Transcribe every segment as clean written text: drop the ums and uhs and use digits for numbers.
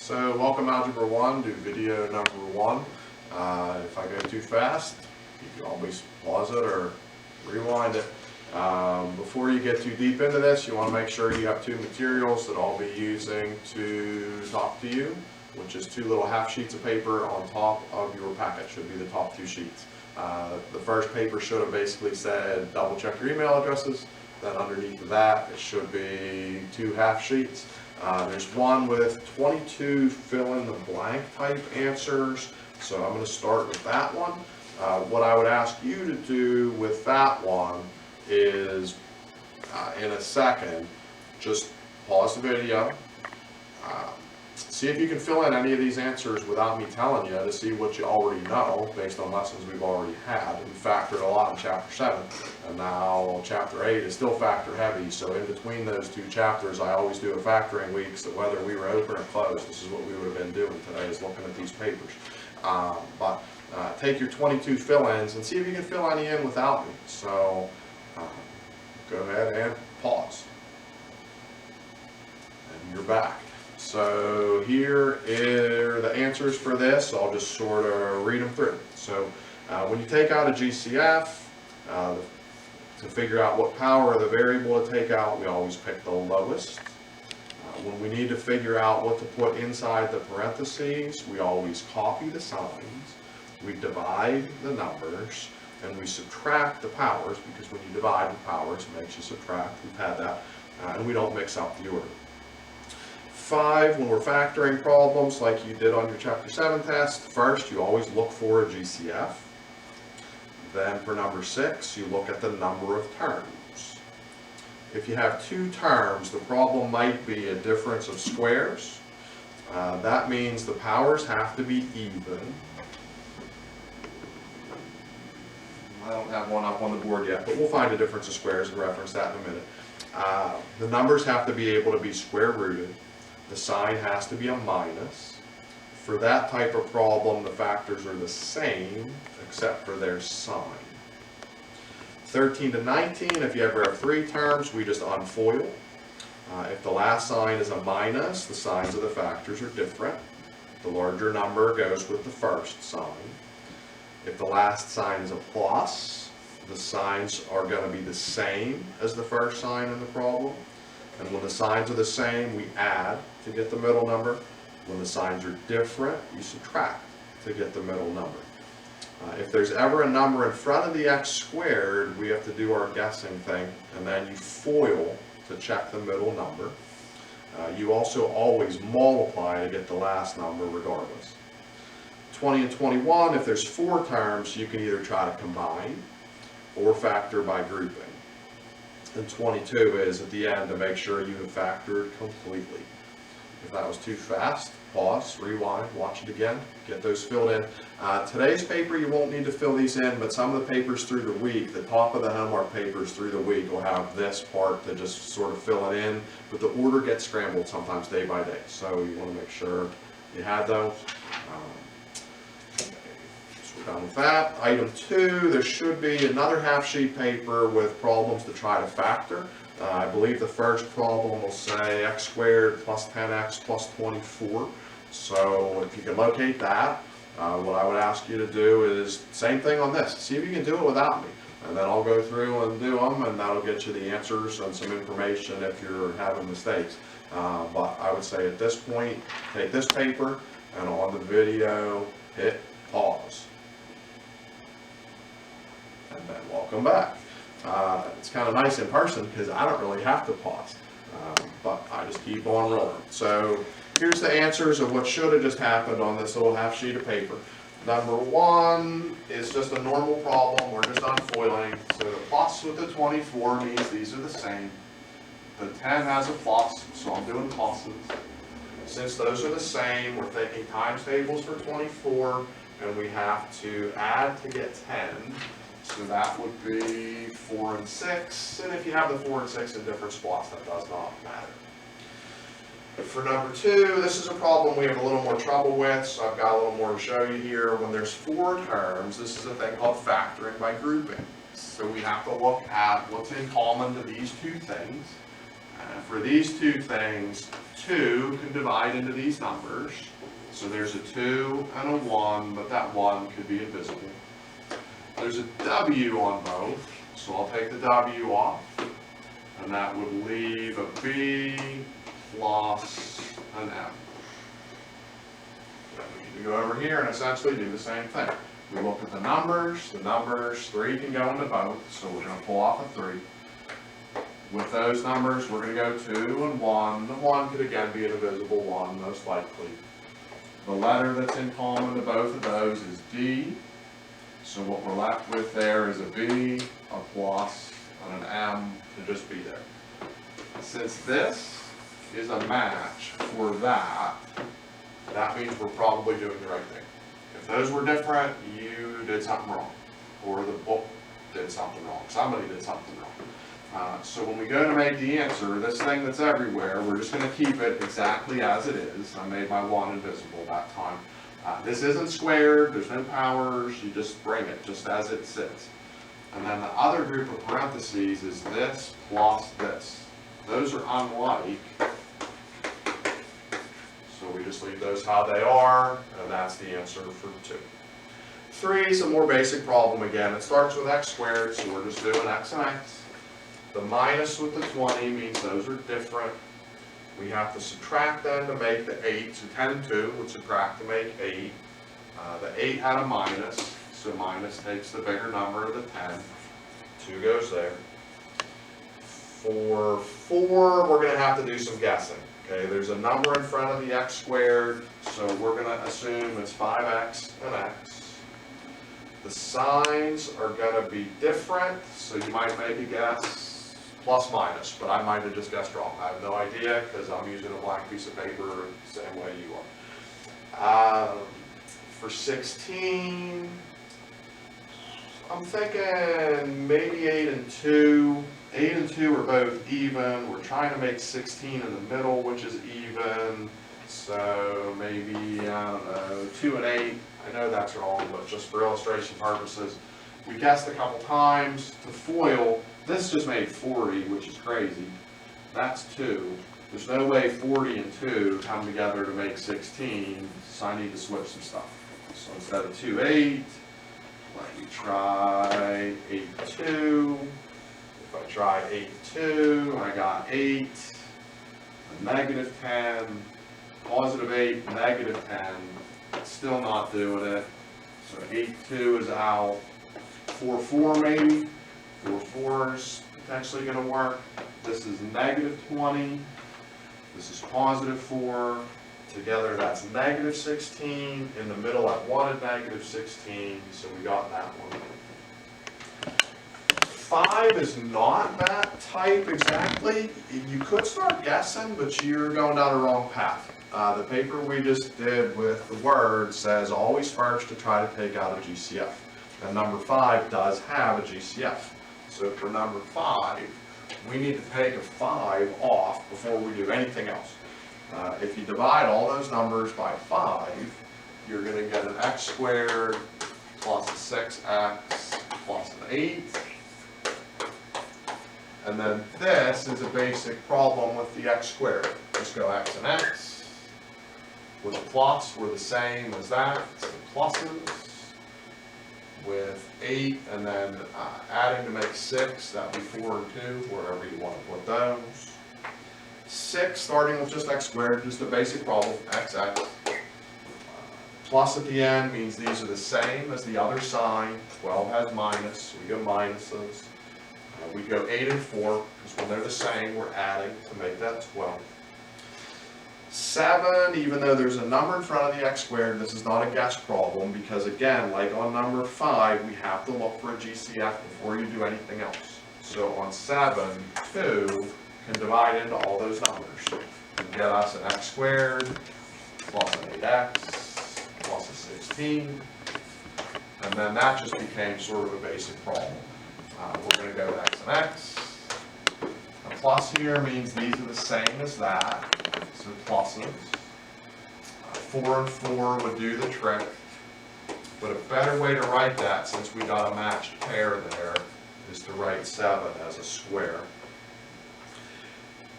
So welcome Algebra 1 to video number 1. If I go too fast, you can always pause it or rewind it. Before you get too deep into this, you want to make sure you have two materials that I'll be using to talk to you, which is two little half sheets of paper on top of your packet. Should be the top two sheets. The first paper should have basically said double check your email addresses. Then underneath of that, it should be two half sheets. There's one with 22 fill-in-the-blank type answers, so I'm going to start with that one. What I would ask you to do with that one is, in a second, just pause the video, see if you can fill in any of these answers without me telling you to see what you already know based on lessons we've already had. We factored a lot in Chapter 7, and now Chapter 8 is still factor heavy, so in between those two chapters I always do a factoring week, so whether we were open or closed, this is what we would have been doing today, is looking at these papers. Take your 22 fill-ins and see if you can fill any in without me. So go ahead and pause. And you're back. So here are the answers for this. I'll just sort of read them through. So when you take out a GCF, to figure out what power of the variable to take out, we always pick the lowest. When we need to figure out what to put inside the parentheses, we always copy the signs, we divide the numbers, and we subtract the powers, because when you divide the powers, it makes you subtract. We've had that. And we don't mix up the order. 5, when we're factoring problems like you did on your Chapter 7 test, first you always look for a GCF. Then for number 6, you look at the number of terms. If you have two terms, the problem might be a difference of squares. That means the powers have to be even. I don't have one up on the board yet, but we'll find a difference of squares and reference that in a minute. The numbers have to be able to be square rooted. The sign has to be a minus. For that type of problem, the factors are the same, except for their sign. 13 to 19, if you ever have three terms, we just unfoil. If the last sign is a minus, the signs of the factors are different. The larger number goes with the first sign. If the last sign is a plus, the signs are going to be the same as the first sign in the problem. And when the signs are the same, we add to get the middle number. When the signs are different, you subtract to get the middle number. If there's ever a number in front of the x squared, we have to do our guessing thing, and then you FOIL to check the middle number. You also always multiply to get the last number regardless. 20 and 21, if there's four terms, you can either try to combine or factor by grouping. And 22 is at the end to make sure you have factored completely. If that was too fast, pause, rewind, watch it again, get those filled in. Today's paper, you won't need to fill these in, but some of the papers through the week, the top of the homework papers through the week will have this part to just sort of fill it in, but the order gets scrambled sometimes day by day, so you want to make sure you have those. Done with that. Item 2, there should be another half sheet paper with problems to try to factor. I believe the first problem will say x squared plus 10x plus 24. So if you can locate that, what I would ask you to do is same thing on this. See if you can do it without me. And then I'll go through and do them, and that'll get you the answers and some information if you're having mistakes. But I would say at this point, take this paper and on the video, hit pause. And then welcome back. It's kind of nice in person because I don't really have to pause, but I just keep on rolling. So here's the answers of what should have just happened on this little half sheet of paper. Number 1 is just a normal problem. We're just unfoiling. So the plus with the 24 means these are the same. The 10 has a plus, so I'm doing pluses. Since those are the same, we're taking times tables for 24, and we have to add to get 10. So that would be 4 and 6, and if you have the 4 and 6 in different spots, that does not matter. For number 2, this is a problem we have a little more trouble with, so I've got a little more to show you here. When there's 4 terms, this is a thing called factoring by grouping. So we have to look at what's in common to these two things, For these two things, 2 can divide into these numbers. So there's a 2 and a 1, but that 1 could be invisible. There's a W on both, so I'll take the W off, and that would leave a B plus an M. We need to go over here and essentially do the same thing. We look at the numbers, 3 can go into both, so we're going to pull off a 3. With those numbers, we're going to go 2 and 1. The 1 could again be an invisible 1, most likely. The letter that's in common to both of those is D. So what we're left with there is a B, a plus, and an M to just be there. Since this is a match for that, that means we're probably doing the right thing. If those were different, you did something wrong. Or the book did something wrong. Somebody did something wrong. So when we go to make the answer, this thing that's everywhere, we're just going to keep it exactly as it is. I made my 1 invisible that time. This isn't squared, there's no powers, you just bring it just as it sits. And then the other group of parentheses is this plus this. Those are unlike, so we just leave those how they are, and that's the answer for 2. 3 is a more basic problem again. It starts with x squared, so we're just doing x and x. The minus with the 20 means those are different. We have to subtract them to make the 8, so 10 and 2 would subtract to make 8. The 8 had a minus, so minus takes the bigger number of the 10. 2 goes there. For 4, we're going to have to do some guessing. Okay, there's a number in front of the x squared, so we're going to assume it's 5x and x. The signs are going to be different, so you might make a guess. Plus minus, but I might have just guessed wrong. I have no idea because I'm using a blank piece of paper the same way you are. For 16, I'm thinking maybe 8 and 2. 8 and 2 are both even. We're trying to make 16 in the middle, which is even. So maybe, I don't know, 2 and 8. I know that's wrong, but just for illustration purposes, we guessed a couple times. To FOIL, this just made 40, which is crazy. That's 2. There's no way 40 and 2 come together to make 16, so I need to switch some stuff. So instead of 2, 8, let me try 8, 2. If I try 8, 2, I got 8, a negative 10, positive 8, negative 10. Still not doing it. So 8, 2 is out. 4, 4 maybe. 4, 4 is potentially going to work. This is negative 20. This is positive 4. Together that's negative 16. In the middle I wanted negative 16, so we got that one. 5 is not that type exactly. You could start guessing, but you're going down the wrong path. The paper we just did with the word says always first to try to take out a GCF. And number 5 does have a GCF. So for number 5, we need to take a 5 off before we do anything else. If you divide all those numbers by 5, you're going to get an x squared plus a 6x plus an 8. And then this is a basic problem with the x squared. Just go x and x. With the plus, we're the same as that, so pluses. With 8 and then adding to make 6, that would be 4 and 2, wherever you want to put those. 6, starting with just x squared, just a basic problem, x, x. Plus at the end means these are the same as the other sign. 12 has minus, so we go minuses. We go 8 and 4, because when they're the same, we're adding to make that 12. 7, even though there's a number in front of the x squared, this is not a guess problem, because again, like on number 5, we have to look for a GCF before you do anything else. So on 7, 2 can divide into all those numbers and get us an x squared plus an 8x plus a 16, and then that just became sort of a basic problem. We're going to go x and x. A plus here means these are the same as that. So pluses. 4 and 4 would do the trick. But a better way to write that, since we got a matched pair there, is to write 7 as a square.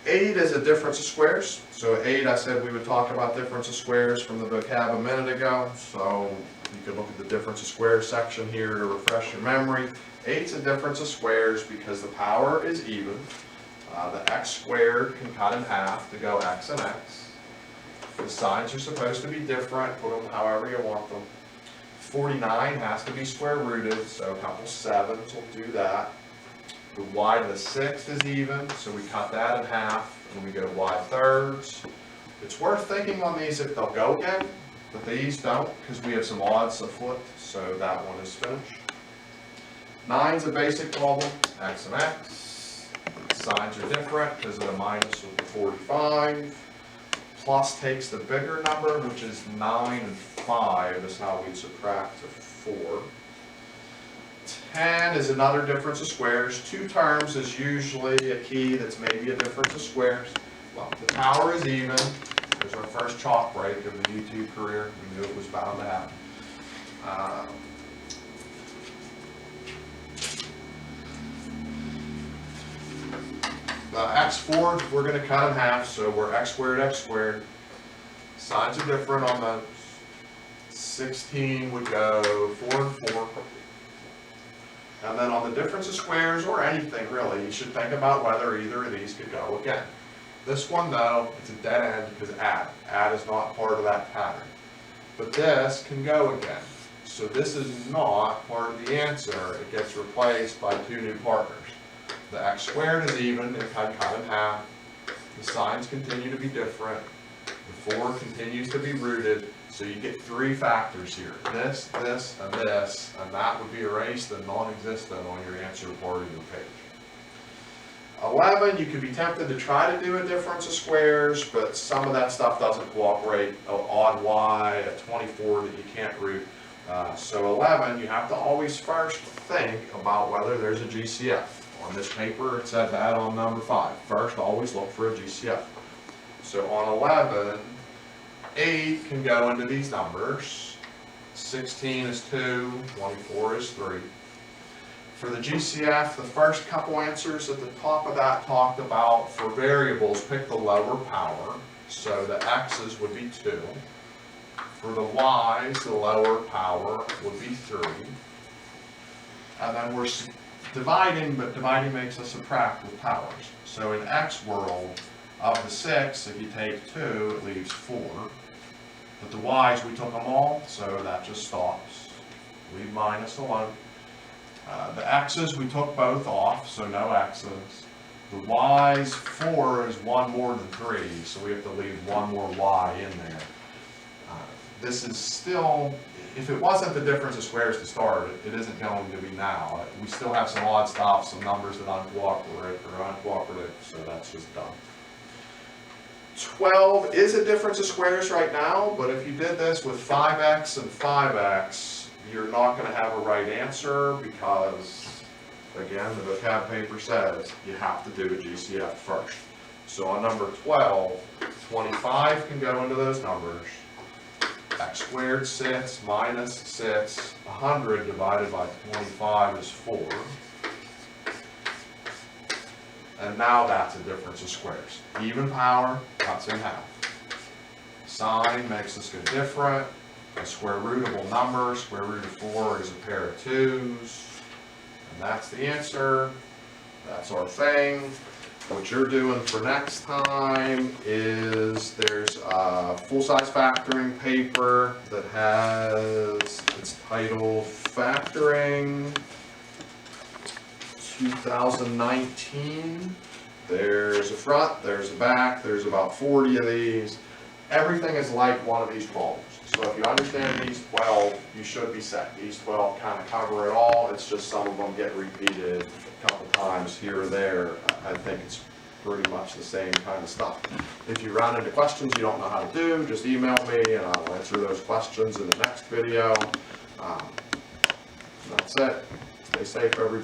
8 8 is a difference of squares. So 8, I said we would talk about difference of squares from the vocab a minute ago. So you could look at the difference of squares section here to refresh your memory. 8's a difference of squares because the power is even. The x squared can cut in half to go x and x. The signs are supposed to be different, put them however you want them. 49 has to be square rooted, so a couple 7s will do that. The y to the 6th is even, so we cut that in half and we go y thirds. It's worth thinking on these if they'll go again, but these don't because we have some odds afoot, so that one is finished. 9's a basic problem, x and x. Signs are different because of the minus with the 45. Plus takes the bigger number, which is 9 and 5 is how we'd subtract to 4. 10 is another difference of squares. 2 terms is usually a key that's maybe a difference of squares. Well, the power is even. There's our first chalk break of the YouTube career. We knew it was bound to happen. X4, we're going to cut in half, so we're x squared. Signs are different on those. 16 would go 4 and 4. And then on the difference of squares, or anything really, you should think about whether either of these could go again. This one though, it's a dead end because add. Add is not part of that pattern. But this can go again. So this is not part of the answer. It gets replaced by 2 new partners. The x squared is even, it can cut in half. The signs continue to be different. The 4 continues to be rooted. So you get 3 factors here. This, and that would be erased and non-existent on your answer part of your page. 11, you could be tempted to try to do a difference of squares, but some of that stuff doesn't cooperate. Odd y, a 24 that you can't root. So 11, you have to always first think about whether there's a GCF. On this paper, it said that on number 5. First, always look for a GCF. So on 11, 8 can go into these numbers. 16 is 2, 24 is 3. For the GCF, the first couple answers at the top of that talked about, for variables, pick the lower power. So the x's would be 2. For the y's, the lower power would be 3. And then we're dividing, but dividing makes us subtract with powers. So in x world, of the 6, if you take 2, it leaves 4. But the y's, we took them all, so that just stops. Leave minus alone. The x's, we took both off, so no x's. The y's, 4 is 1 more than 3, so we have to leave 1 more y in there. This is still, if it wasn't the difference of squares to start, it isn't going to be now. We still have some odd stuff, some numbers that uncooperative, so that's just done. 12 is a difference of squares right now, but if you did this with 5x and 5x, you're not going to have a right answer because, again, the vocab paper says you have to do a GCF first. So on number 12, 25 can go into those numbers. X squared sits, minus sits, 100 divided by 25 is 4. And now that's a difference of squares. Even power cuts in half. Sign makes this go different. A square rootable number, square root of 4 is a pair of 2's. And that's the answer. That's our thing. What you're doing for next time is there's a full-size factoring paper that it's titled Factoring 2019. There's a front, there's a back, there's about 40 of these. Everything is like one of these problems. So if you understand these 12, you should be set. These 12 kind of cover it all. It's just some of them get repeated a couple times here or there. I think it's pretty much the same kind of stuff. If you run into questions you don't know how to do, just email me and I'll answer those questions in the next video. That's it. Stay safe, everybody.